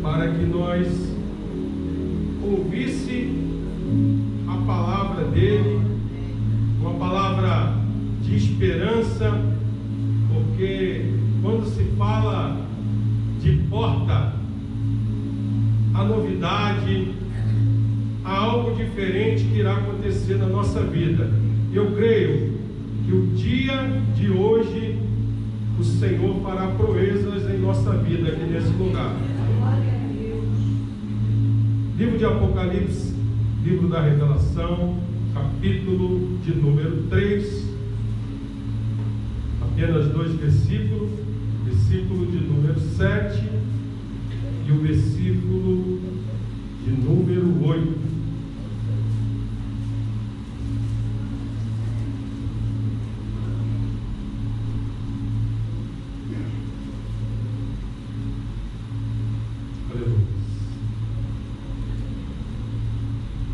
para que nós ouvisse a palavra dele, uma palavra de esperança, porque quando se fala de porta, a novidade, há algo diferente que irá acontecer na nossa vida. Eu creio que o dia de hoje o Senhor fará proezas em nossa vida aqui nesse lugar. Livro de Apocalipse, livro da Revelação, capítulo de número 3, apenas 2 versículos, versículo de número 7 e o versículo de número 8.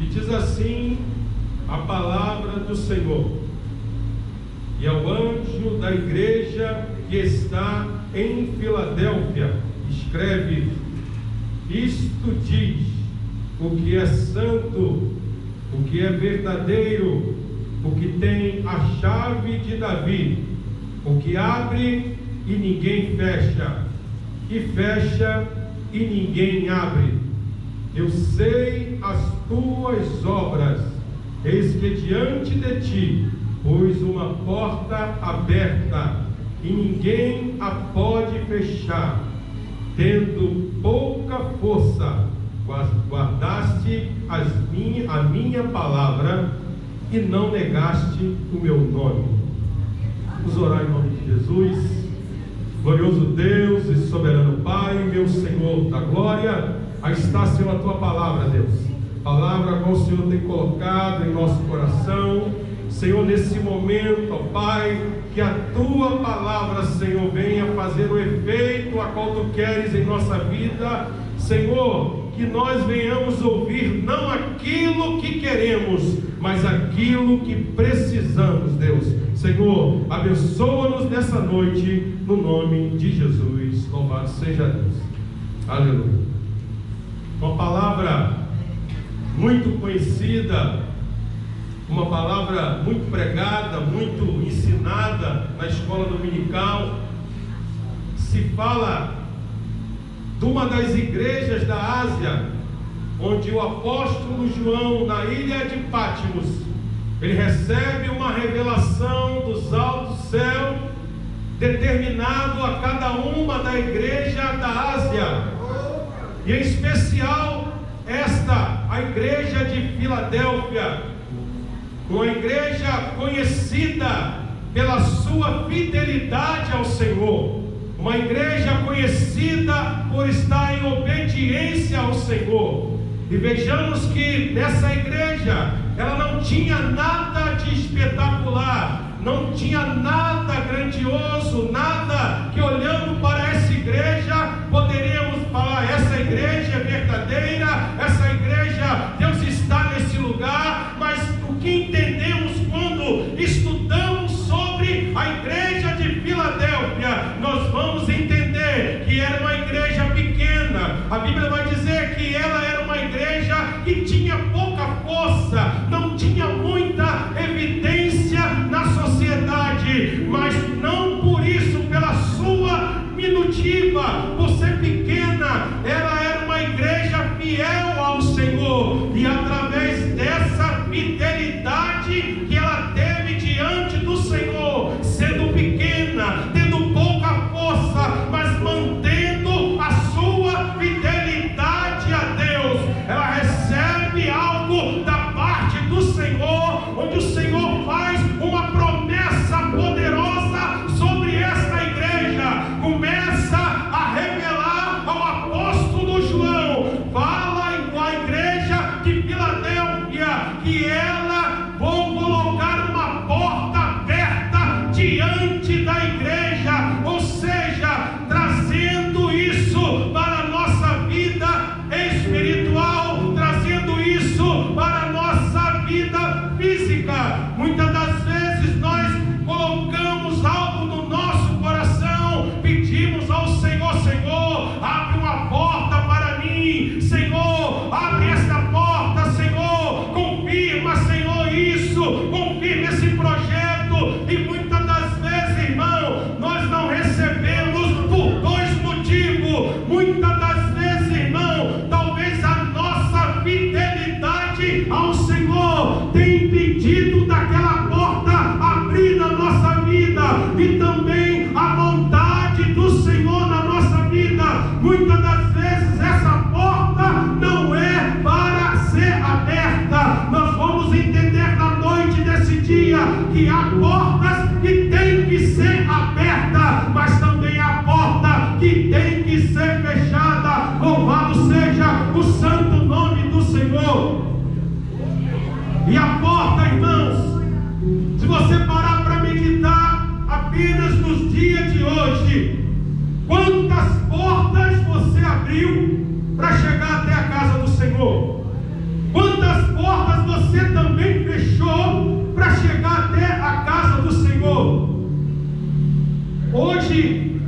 E diz assim a palavra do Senhor: e ao anjo da igreja que está em Filadélfia escreve: isto diz o que é santo, o que é verdadeiro, o que tem a chave de Davi, o que abre e ninguém fecha, e fecha e ninguém abre. Eu sei as tuas obras, eis que diante de ti pus uma porta aberta, e ninguém a pode fechar. Tendo pouca força, guardaste a minha palavra e não negaste o meu nome. Vamos orar em nome de Jesus. Glorioso Deus e soberano Pai, meu Senhor da glória, aí está, Senhor, a tua palavra, Deus, palavra qual o Senhor tem colocado em nosso coração, Senhor, nesse momento, ó Pai, que a tua palavra, Senhor, venha fazer o efeito a qual tu queres em nossa vida, Senhor, que nós venhamos ouvir não aquilo que queremos, mas aquilo que precisamos, Deus. Senhor, abençoa-nos nessa noite, no nome de Jesus. Louvado seja Deus. Aleluia. Uma palavra muito conhecida, uma palavra muito pregada, muito ensinada na escola dominical. Se fala de uma das igrejas da Ásia, onde o apóstolo João, na ilha de Patmos, ele recebe uma revelação dos altos céus, determinado a cada uma da igreja da Ásia, e em especial a igreja de Filadélfia, uma igreja conhecida pela sua fidelidade ao Senhor, uma igreja conhecida por estar em obediência ao Senhor. E vejamos que nessa igreja, ela não tinha nada de espetacular, não tinha nada grandioso, nada que olhando para essa igreja, poderíamos falar, essa igreja é verdadeira, essa igreja, Deus está nesse lugar. Mas o que entendemos quando estudamos sobre a igreja de Filadélfia, nós vamos entender que era uma igreja pequena. A Bíblia vai dizer que ela era uma igreja que tinha pouca força, não tinha muita evidência na sociedade, mas não por isso, pela sua minutiva, por ser pequena, Muitas das vezes, irmão, talvez a nossa fidelidade ao Senhor tenha impedido daquela porta abrir na nossa vida, e também a vontade do Senhor na nossa vida. Muitas das vezes essa porta não é para ser aberta. Nós vamos entender na noite desse dia que há portas que têm que ser abertas, mas também há porta que tem que ser fechada. Louvado seja o santo nome do Senhor. E a porta, irmãos, se você parar para meditar apenas nos dias de hoje, quantas portas você abriu para chegar até a casa do Senhor? Quantas portas você também fechou para chegar até a casa do Senhor? Hoje,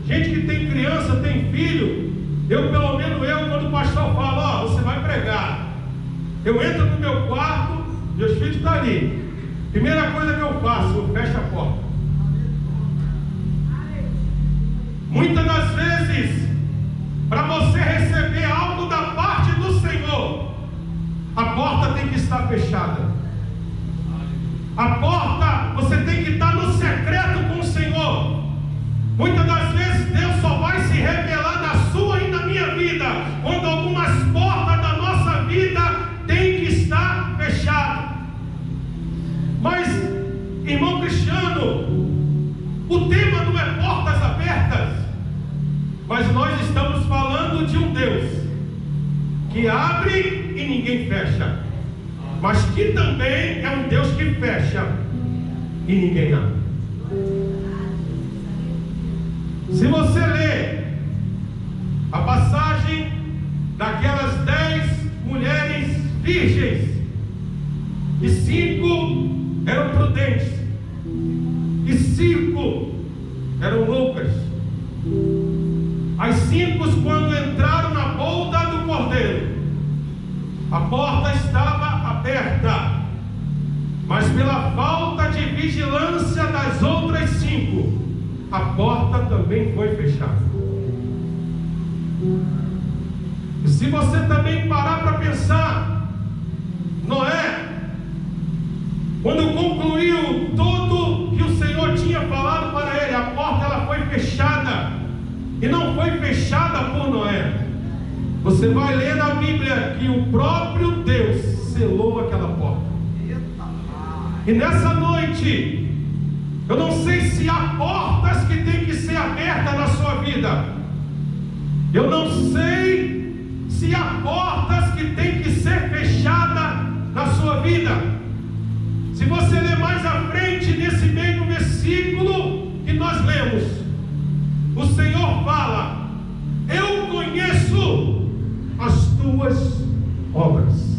gente que tem criança, tem filho, pelo menos quando o pastor fala, você vai pregar, eu entro no meu quarto, meus filhos estão ali. Primeira coisa que eu faço, eu fecho a porta. Muitas das vezes, para você receber algo da parte do Senhor, a porta tem que estar fechada. A porta, você tem que estar no secreto com o Senhor. Muitas das vezes Deus só vai se revelar na sua e na minha vida quando algumas portas da nossa vida têm que estar fechadas. Mas, irmão Cristiano, o tema não é portas abertas, mas nós estamos falando de um Deus que abre e ninguém fecha, mas que também é um Deus que fecha e ninguém abre. Se você ler a passagem daquelas 10 mulheres virgens, e 5 eram prudentes, e 5 eram loucas. As 5, quando entraram na bolda do cordeiro, a porta estava aberta, mas pela falta de vigilância das outras 5, a porta também foi fechada. E se você também parar para pensar, Noé, quando concluiu tudo que o Senhor tinha falado para ele, a porta ela foi fechada, e não foi fechada por Noé. Você vai ler na Bíblia que o próprio Deus selou aquela porta. E nessa noite, eu não sei se há portas que tem que ser abertas na sua vida. Eu não sei se há portas que tem que ser fechadas na sua vida. Se você ler mais à frente, nesse mesmo versículo que nós lemos, o Senhor fala: eu conheço as tuas obras.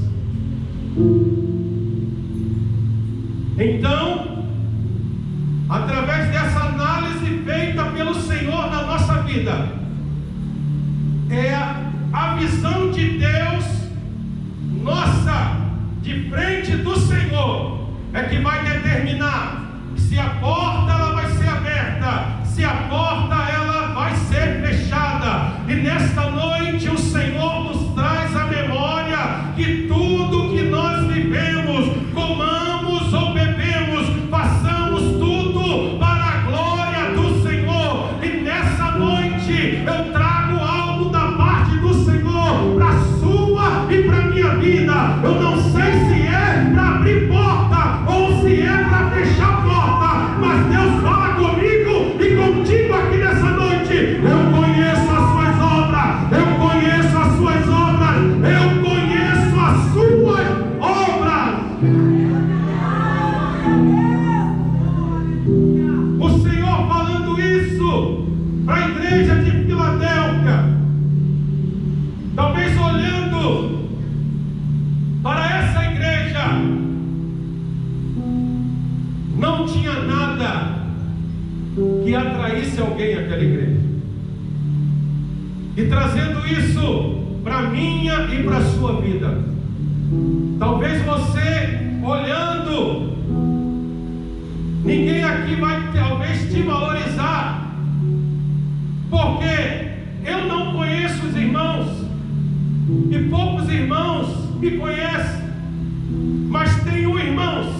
Então, através dessa análise feita pelo Senhor na nossa vida, é a visão de Deus nossa, de frente do Senhor, é que vai determinar se a porta ela vai ser aberta, se a porta ela vai ser fechada. E nesta noite o Senhor nos traz a memória que tudo que nós vivemos, comamos ou bebemos, façamos tudo para a glória do Senhor. E nessa noite eu trago algo da parte do Senhor para a sua e para a minha vida. Eu não sei se é para abrir porta ou se é para fechar porta, mas Deus fala comigo e contigo aqui nessa noite. Eu conheço as suas obras, eu conheço as suas obras, eu conheço as suas obras. O Senhor falando isso para a igreja de Filadélfia, talvez olhando para essa igreja, não tinha nada que atraísse alguém àquela igreja. E trazendo isso para minha e para a sua vida, talvez você olhando, ninguém aqui vai talvez te valorizar, porque eu não conheço E poucos irmãos me conhecem, mas tem um, irmãos,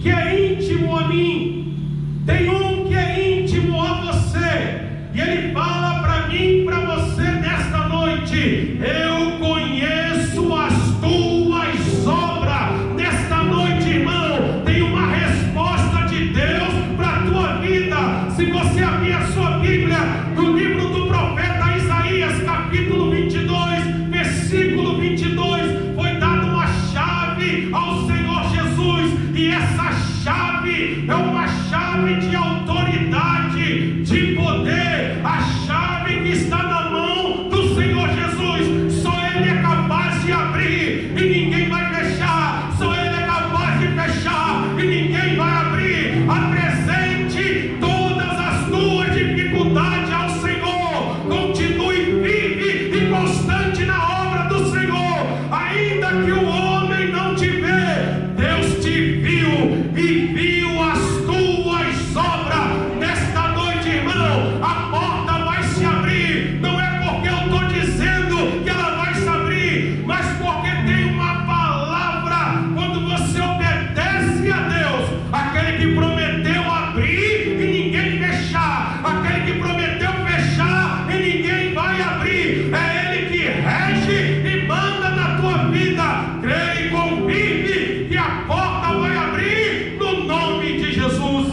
que é íntimo a mim, tem um que é íntimo a você, e ele fala para mim, para você nesta noite: eu conheço as tuas obras. Nesta noite, irmão, tem uma resposta de Deus para a tua vida. Se você abrir a sua Bíblia no livro do profeta Isaías, capítulo 22, versículo 22, foi dada uma chave ao Senhor Jesus, e essa chave é uma chave de autoridade, de poder, a chave que está na mão do Senhor Jesus. Só Ele é capaz de abrir e ninguém vai fechar, só Ele é capaz de fechar e ninguém vai abrir. Apresente todas as tuas dificuldades ao Senhor, continue firme e constante na obra do Senhor, ainda que o homem não te vê, Deus te viu e viu as tuas obras. Nesta noite, irmão, a porta vai se abrir, não é porque eu estou dizendo que ela vai se abrir, mas porque tem uma palavra. Quando você obedece a Deus, aquele que prometeu abrir e ninguém fechar, aquele que prometeu fechar e ninguém vai abrir, é Ele que rege e manda na tua vida. Creia e confirme que a porta vai abrir no nome de Jesus.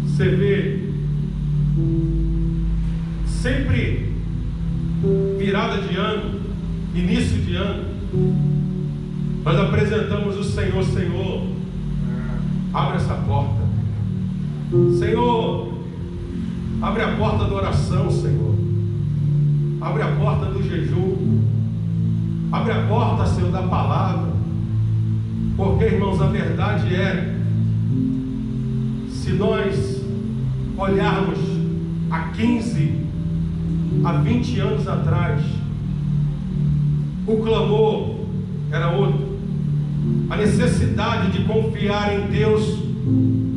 Você vê, sempre virada de ano, início de ano, nós apresentamos o Senhor: Senhor, abre essa porta. Senhor, abre a porta da oração, Senhor. Abre a porta do jejum. Abre a porta, Senhor, da palavra. Porque, irmãos, a verdade é, se nós olharmos há 15, há 20 anos atrás, o clamor era outro, a necessidade de confiar em Deus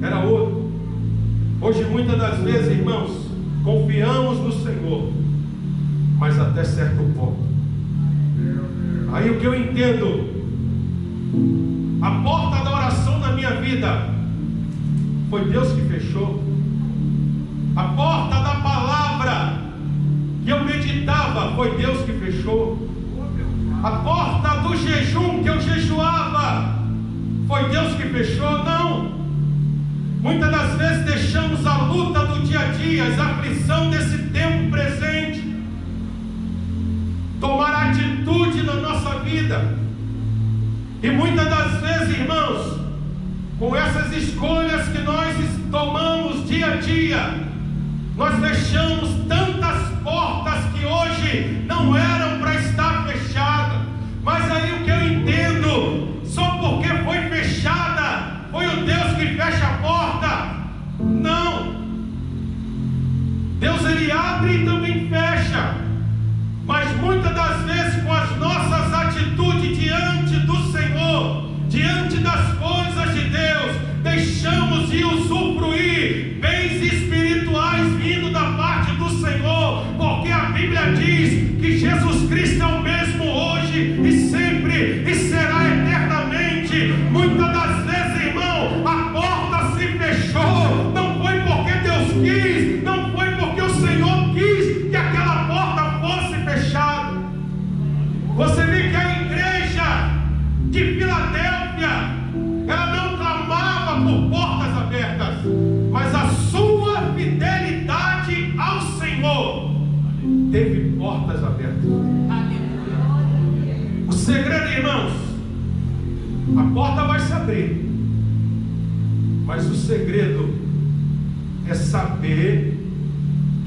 era outro. Hoje, muitas das vezes, irmãos, confiamos no Senhor, mas até certo ponto. Aí o que eu entendo, a porta da oração na minha vida foi Deus que fechou. A porta da palavra que eu meditava foi Deus que fechou. A porta do jejum que eu jejuava foi Deus que fechou. Não. Muitas das vezes deixamos a luta do dia a dia, a aflição desse tempo presente, tomar atitude na nossa vida. E muitas das vezes, irmãos, com essas escolhas que nós tomamos dia a dia, nós fechamos tantas portas que hoje não eram para estar fechadas. Mas aí o que eu entendo, só porque foi fechada, foi o Deus que fecha a porta? Não. Deus, Ele abre e também fecha. Mas muitas das vezes, com as nossas atitudes diante do Senhor, diante das coisas de Deus, deixamos de usufruir bens espirituais vindo da parte do Senhor, porque a Bíblia diz que Jesus Cristo é o mesmo hoje e sempre, e será eternamente. Muitas das vezes, irmão, a porta se fechou, não foi porque Deus quis, não foi porque o Senhor quis que aquela porta fosse fechada. Você vê que a igreja de Filadélfia, ela não clamava por portas abertas, mas a sua fidelidade ao Senhor teve portas abertas. O segredo, irmãos, a porta vai se abrir, mas o segredo é saber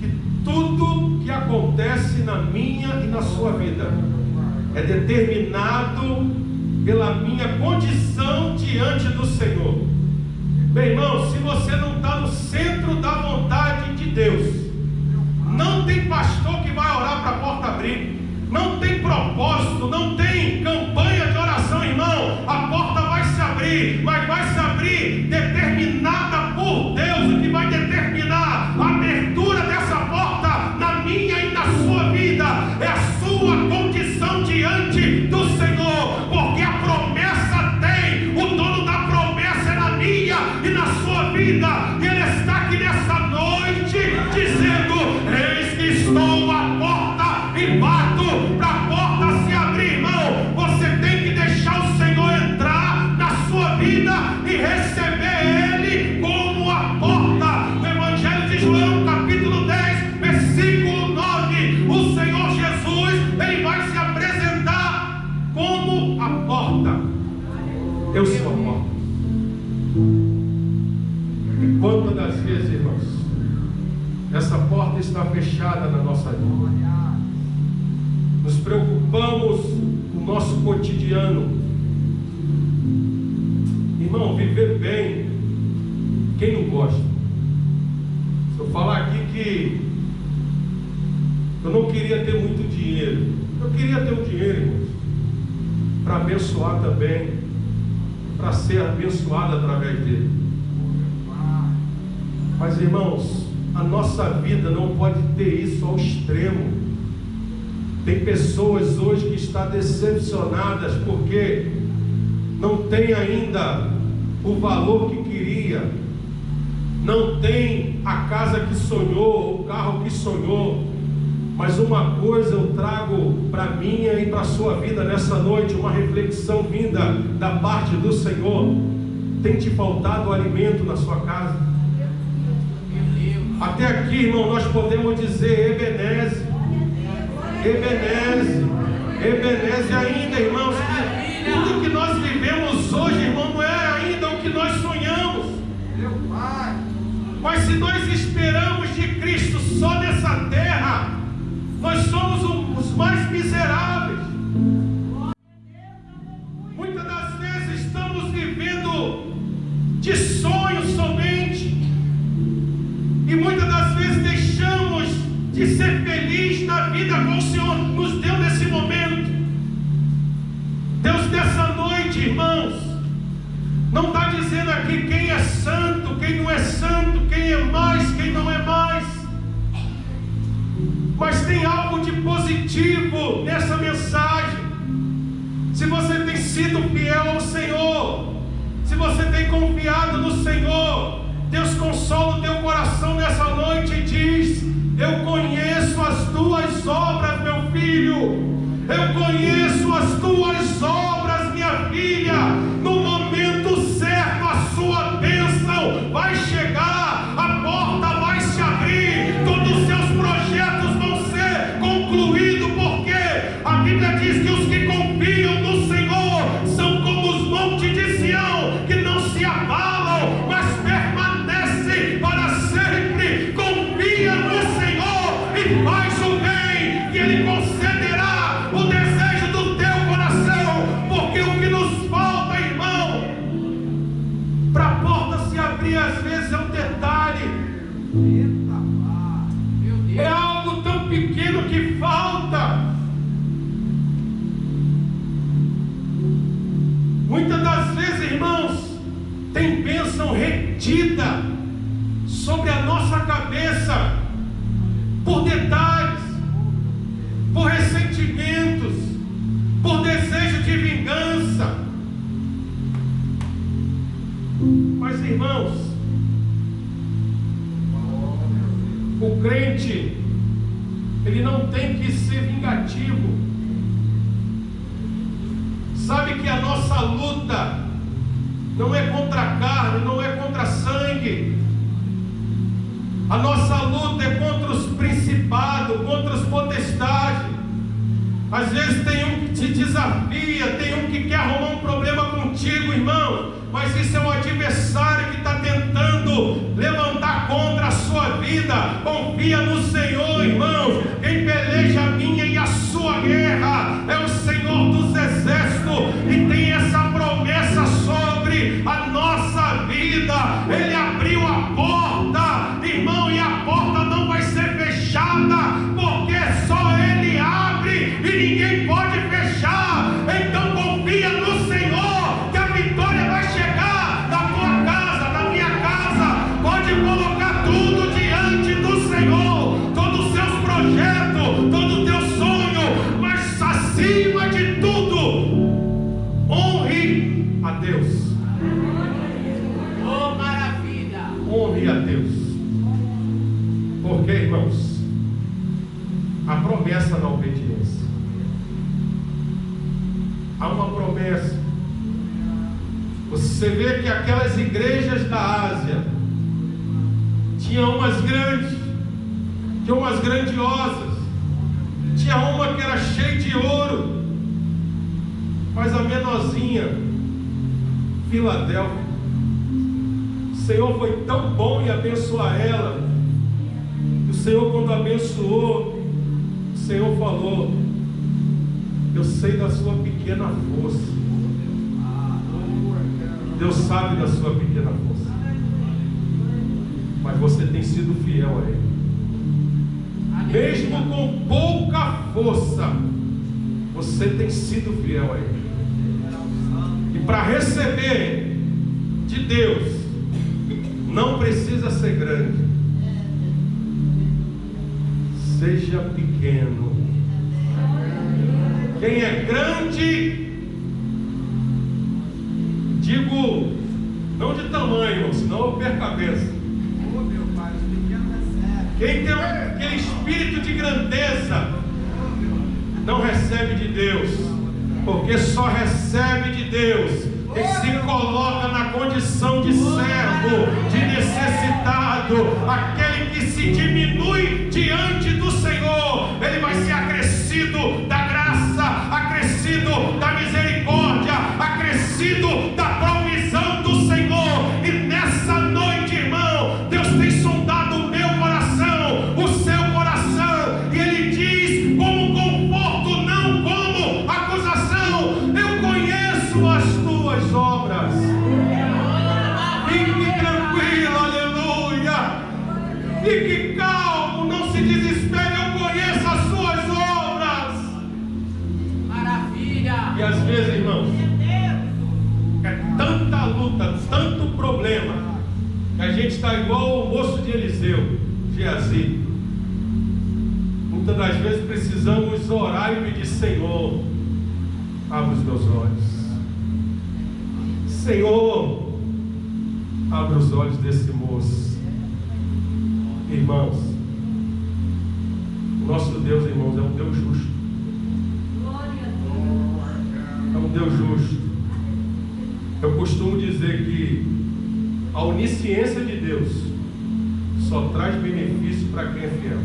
que tudo que acontece na minha e na sua vida é determinado pela minha condição diante do Senhor. Meu irmão, se você não está no centro da vontade de Deus, não tem pastor que vai orar para a porta abrir, não tem propósito, não tem campanha de oração, irmão. A porta vai se abrir, mas vai se abrir determinada por Deus. O que vai determinar a abertura dessa porta essa porta está fechada na nossa vida. Nos preocupamos com o nosso cotidiano. Irmão, viver bem, quem não gosta? Se eu falar aqui que eu não queria ter muito dinheiro, eu queria ter um dinheiro, irmãos, para abençoar também, para ser abençoado através dele. Mas, irmãos, a nossa vida não pode ter isso ao extremo. Tem pessoas hoje que estão decepcionadas porque não tem ainda o valor que queria, não tem a casa que sonhou, o carro que sonhou. Mas uma coisa eu trago para minha e para a sua vida nessa noite, uma reflexão vinda da parte do Senhor. Tem te faltado alimento na sua casa? Até aqui, irmão, nós podemos dizer Ebeneze, Ebeneze, Ebeneze ainda, irmãos. Tudo que nós vivemos hoje, irmão, não é ainda o que nós sonhamos. Mas se nós esperamos de Cristo só nessa terra, nós somos os mais miseráveis. Muitas das vezes estamos vivendo de sonhos somente, e muitas das vezes deixamos de ser feliz na vida como o Senhor nos deu nesse momento. Deus, nessa noite, irmãos, não está dizendo aqui quem é santo, quem não é santo, quem é mais, quem não é mais. Mas tem algo de positivo nessa mensagem. Se você tem sido fiel ao Senhor, se você tem confiado no Senhor, Deus consola o teu coração nessa noite e diz: eu conheço as tuas obras, meu filho. Eu conheço as tuas obras, minha filha. No momento certo a sua bênção vai chegar, a porta vai se abrir, todos os seus projetos vão ser concluídos, porque a Bíblia diz que os que confiam no Senhor são como os montes de Sião, que não se abalam, mas permanecem para sempre. Confia no Senhor e faz o bem, que Ele concederá o desejo do teu coração. Porque o que nos falta, irmão, para a porta se abrir, às vezes é um detalhe, é algo tão pequeno que falta. Muitas das vezes, irmãos, tem bênção retida sobre a nossa cabeça por detalhes, por ressentimentos, por desejo de vingança. Mas, irmãos, o crente, ele não tem que ser vingativo. Sabe que a nossa luta não é contra a carne, não é contra sangue. A nossa luta é contra os principados, contra os potestades. Às vezes tem um que te desafia, tem um que quer arrumar um problema contigo, irmão. Mas isso é um adversário que está tentando levantar contra a sua vida. Confia no Senhor, irmão. Quem peleja a minha e a sua guerra é o Senhor dos Exércitos, e tem essa promessa sobre a nossa vida. Ele abriu a porta, irmão, e a porta não vai ser fechada, porque só Ele abre e ninguém pode fechar. Então confia no Senhor, que a vitória vai chegar na tua casa, na minha casa. Pode colocar tudo diante do Senhor, todos os seus projetos, todo o teu sonho, mas acima de tudo, honre a Deus. Oh, maravilha! Honre a Deus. Porque, irmãos, a promessa da obediência. Há uma promessa. Você vê que aquelas igrejas da Ásia tinham umas grandes, tinham umas grandiosas, tinha uma que era cheia de ouro, mas a menorzinha, Filadélfia, o Senhor foi tão bom em abençoar ela, Senhor, quando abençoou, o Senhor falou: eu sei da sua pequena força. Deus sabe da sua pequena força, mas você tem sido fiel a Ele. Mesmo com pouca força, você tem sido fiel a Ele. E para receber de Deus, não precisa ser grande. Seja pequeno. Quem é grande, digo, não de tamanho, senão eu perco a cabeça. Quem tem aquele espírito de grandeza, não recebe de Deus, porque só recebe de Deus quem se coloca na condição de servo, de necessitado. Aquele que se diminui diante do Senhor, ele vai ser acrescido da graça, acrescido da misericórdia, acrescido da provisão do Senhor. E nessa noite, irmão, Deus tem sondado o meu coração, o seu coração, e Ele diz como conforto, não como acusação: eu conheço as tuas obras. Fique tranquilo, aleluia. Fique calmo, não se desespere, eu conheço as suas obras. Maravilha. E às vezes, irmãos, é tanta luta, tanto problema, que a gente está igual o moço de Eliseu, Geazi. Muitas das vezes precisamos orar e pedir: Senhor, abre os meus olhos. Senhor, abre os olhos desse moço. Irmãos, o nosso Deus, irmãos, é um Deus justo. É um Deus justo. Eu costumo dizer que a onisciência de Deus só traz benefício para quem é fiel.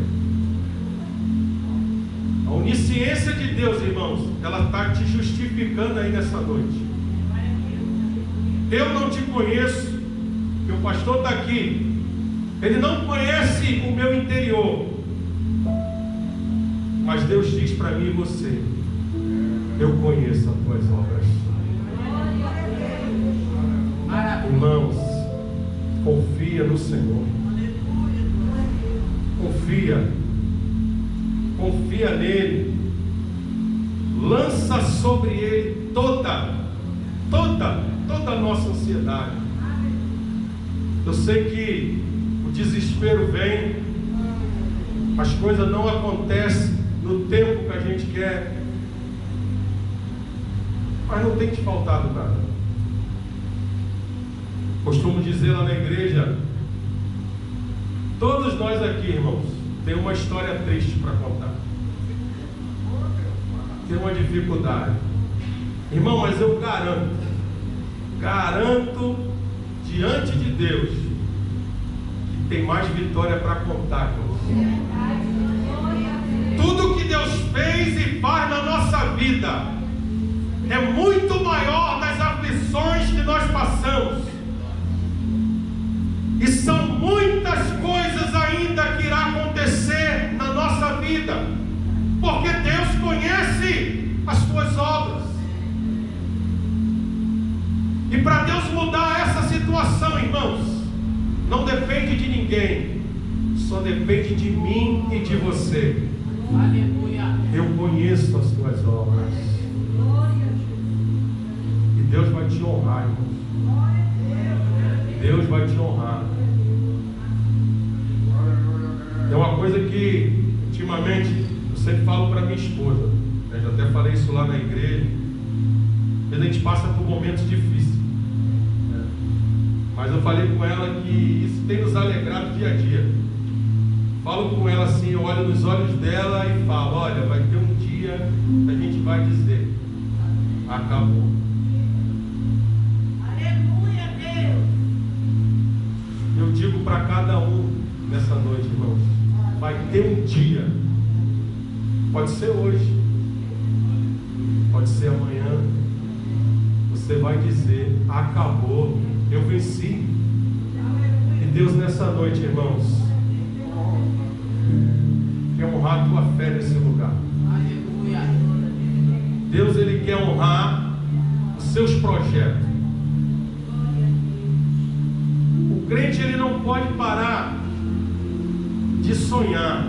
A onisciência de Deus, irmãos, ela está te justificando aí nessa noite. Eu não te conheço, que o pastor está aqui, ele não conhece o meu interior, mas Deus diz para mim e você: eu conheço as tuas obras. Irmãos, confia no Senhor. Confia nele. Lança sobre ele toda a nossa ansiedade. Eu sei que o desespero vem, as coisas não acontecem no tempo que a gente quer, mas não tem te faltado nada. Costumo dizer lá na igreja: todos nós aqui, irmãos, tem uma história triste para contar, tem uma dificuldade, irmão, mas eu garanto diante de Deus que tem mais vitória para contar com você. Tudo que Deus fez e faz na nossa vida é muito maior das aflições que nós passamos, e são muitas coisas ainda que irá acontecer na nossa vida, porque Deus conhece as tuas obras. E para Deus mudar essa situação, irmãos, não depende de ninguém, só depende de mim e de você. Aleluia. Eu conheço as tuas obras. E Deus vai te honrar, irmãos. Deus vai te honrar. É uma coisa que ultimamente eu sempre falo para minha esposa, eu já até falei isso lá na igreja. A gente passa por momentos difíceis, né? Mas eu falei com ela que isso tem nos alegrado dia a dia. Falo com ela assim, eu olho nos olhos dela e falo: olha, vai ter um dia que a gente vai dizer: acabou. Aleluia, Deus. Eu digo para cada um nessa noite, irmãos, vai ter um dia, pode ser hoje, pode ser amanhã, você vai dizer: acabou, eu venci. E Deus nessa noite, irmãos, Deus, Ele quer honrar os seus projetos. O crente, ele não pode parar de sonhar.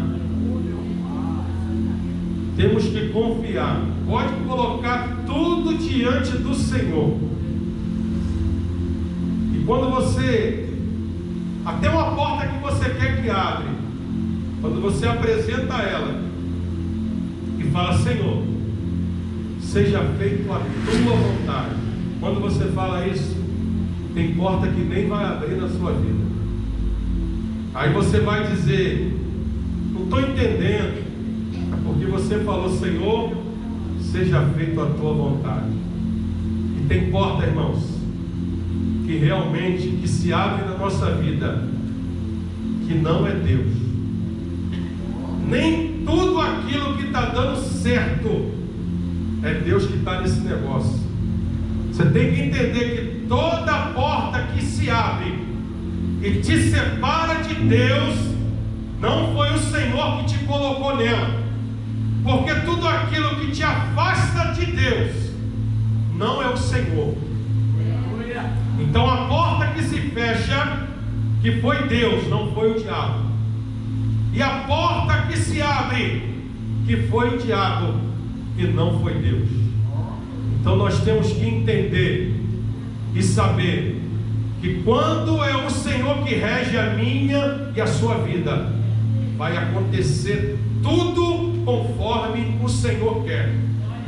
Temos que confiar. Pode colocar tudo diante do Senhor. E quando você, até uma porta que você quer que abre, quando você apresenta ela e fala: Senhor, seja feito a tua vontade. Quando você fala isso, tem porta que nem vai abrir na sua vida. Aí você vai dizer: não estou entendendo. É porque você falou: Senhor, seja feito a tua vontade. E tem porta, irmãos, que realmente que se abre na nossa vida, que não é Deus. Nem tudo aquilo que está dando certo é Deus que está nesse negócio. Você tem que entender que toda porta que se abre e te separa de Deus, não foi o Senhor que te colocou nela. Porque tudo aquilo que te afasta de Deus não é o Senhor. Então a porta que se fecha, que foi Deus, não foi o diabo. E a porta que se abre, que foi o diabo, e não foi Deus. Então nós temos que entender e saber que quando é o Senhor que rege a minha e a sua vida, vai acontecer tudo conforme o Senhor quer.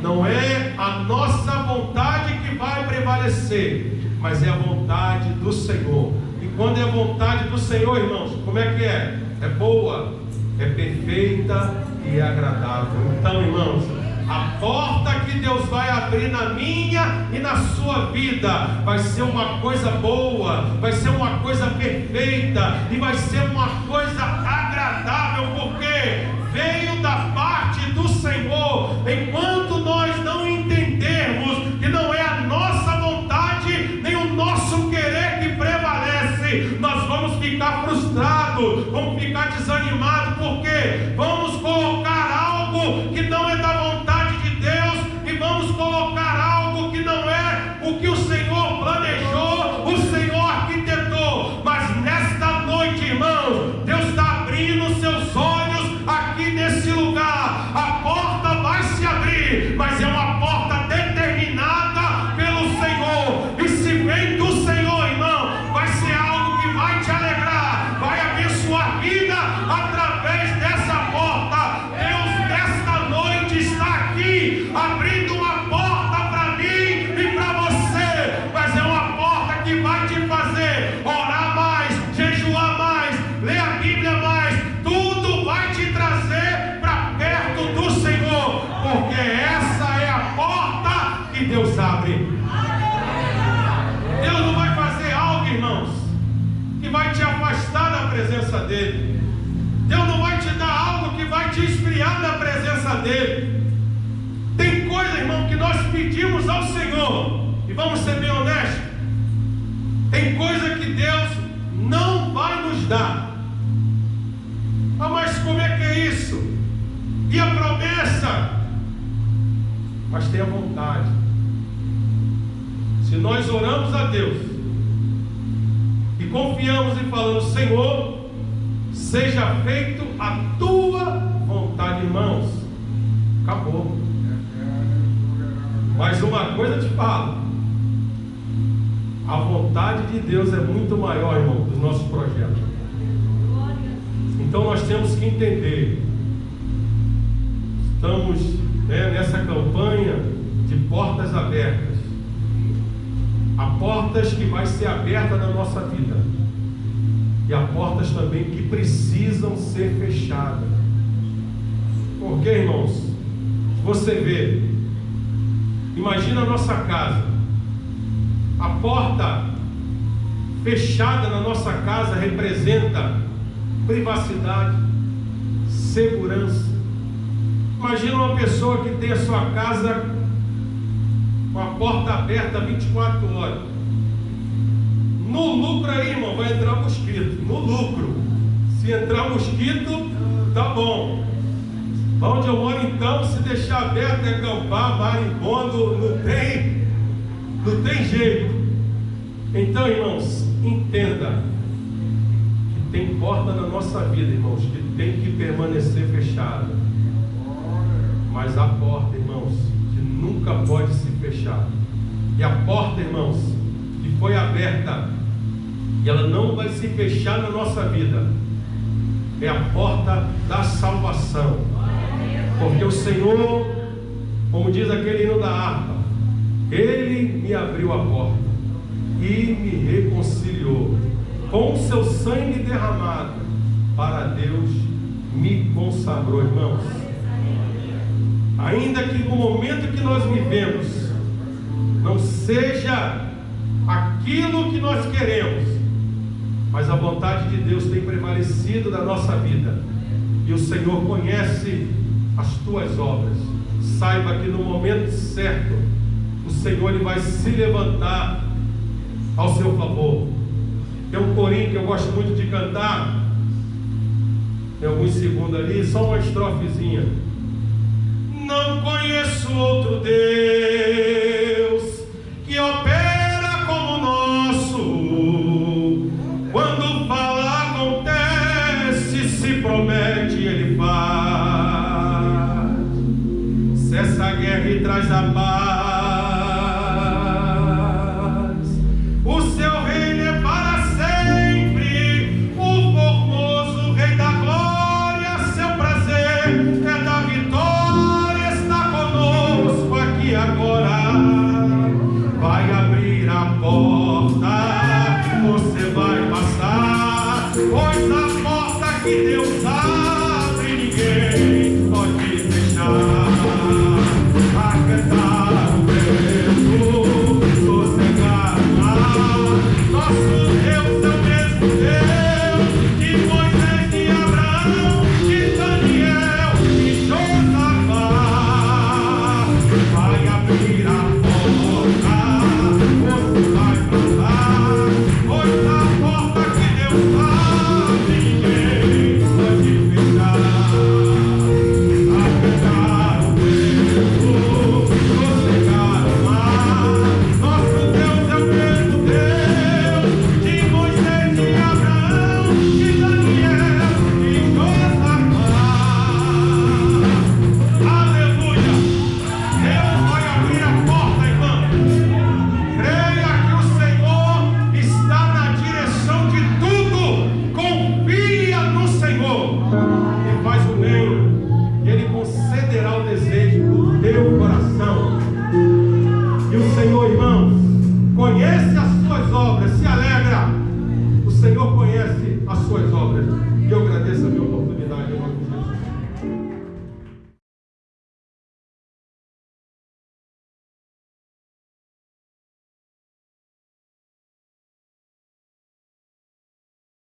Não é a nossa vontade que vai prevalecer, mas é a vontade do Senhor. E quando é a vontade do Senhor, irmãos, como é que é? É boa, é perfeita e é agradável. Então, irmãos, a porta que Deus vai abrir na minha e na sua vida vai ser uma coisa boa, vai ser uma coisa perfeita e vai ser uma coisa agradável, porque veio da parte do Senhor. Enquanto nós não entendermos que não é a nossa vontade nem o nosso querer que prevalece, nós vamos ficar frustrados, vamos ficar desanimados, porque vamos colocar algo que não é da vontade de Deus e vamos colocar algo que não é o que o Senhor planejou, o Senhor arquitetou. Mas nesta noite, irmãos, Deus está abrindo seus olhos aqui nesse lugar. A porta vai se abrir, mas é uma porta determinada pelo Senhor. E se vem do Senhor, irmão, vai ser algo que vai te alegrar, vai abençoar a vida através dessa porta. Deus nesta noite está aqui abrindo uma porta para mim e para você, mas é uma porta que vai te fazer orar mais, jejuar mais, ler a Bíblia mais. Tudo vai te trazer para perto do Senhor, porque essa é a porta que Deus abre. Deus não vai fazer algo, irmãos, que vai te afastar da presença dEle. Deus não vai te dar algo que vai te esfriar da presença dEle. Tem coisa, irmão, que nós pedimos ao Senhor, e vamos ser bem honestos, tem coisa que Deus não vai nos dar. Ah, mas como é que é isso? E a promessa? Mas tem a vontade. Se nós oramos a Deus e confiamos e falamos: Senhor, seja feito a tua vontade, irmãos, acabou. Mas uma coisa eu te falo: a vontade de Deus é muito maior, irmão, dos nossos projetos. Então nós temos que entender. Estamos nessa campanha de portas abertas. Há portas que vai ser aberta na nossa vida, e há portas também que precisam ser fechadas. Por quê, irmãos? Você vê, imagina a nossa casa. A porta fechada na nossa casa representa privacidade, segurança. Imagina uma pessoa que tem a sua casa com a porta aberta 24 horas. No lucro aí, irmão, vai entrar mosquito. No lucro. Se entrar mosquito, tá bom. Onde eu moro, então, se deixar aberto é acampar, marimbondo, não tem jeito. Então, irmãos, entenda que tem porta na nossa vida, irmãos, que tem que permanecer fechada. Mas há porta, irmãos, que nunca pode se fechar. E a porta, irmãos, que foi aberta, e ela não vai se fechar na nossa vida, é a porta da salvação. Porque o Senhor, como diz aquele hino da harpa, Ele me abriu a porta e me reconciliou com o seu sangue derramado, para Deus me consagrou, irmãos. Ainda que no momento que nós vivemos não seja aquilo que nós queremos, mas a vontade de Deus tem prevalecido na nossa vida, e o Senhor conhece as tuas obras. Saiba que no momento certo o Senhor Ele vai se levantar ao seu favor. Tem um corinho que eu gosto muito de cantar, tem alguns segundos ali, só uma estrofezinha. Não conheço outro Deus que opera como o nosso. Quando fala acontece, se promete Ele faz. Cessa a guerra e traz a paz.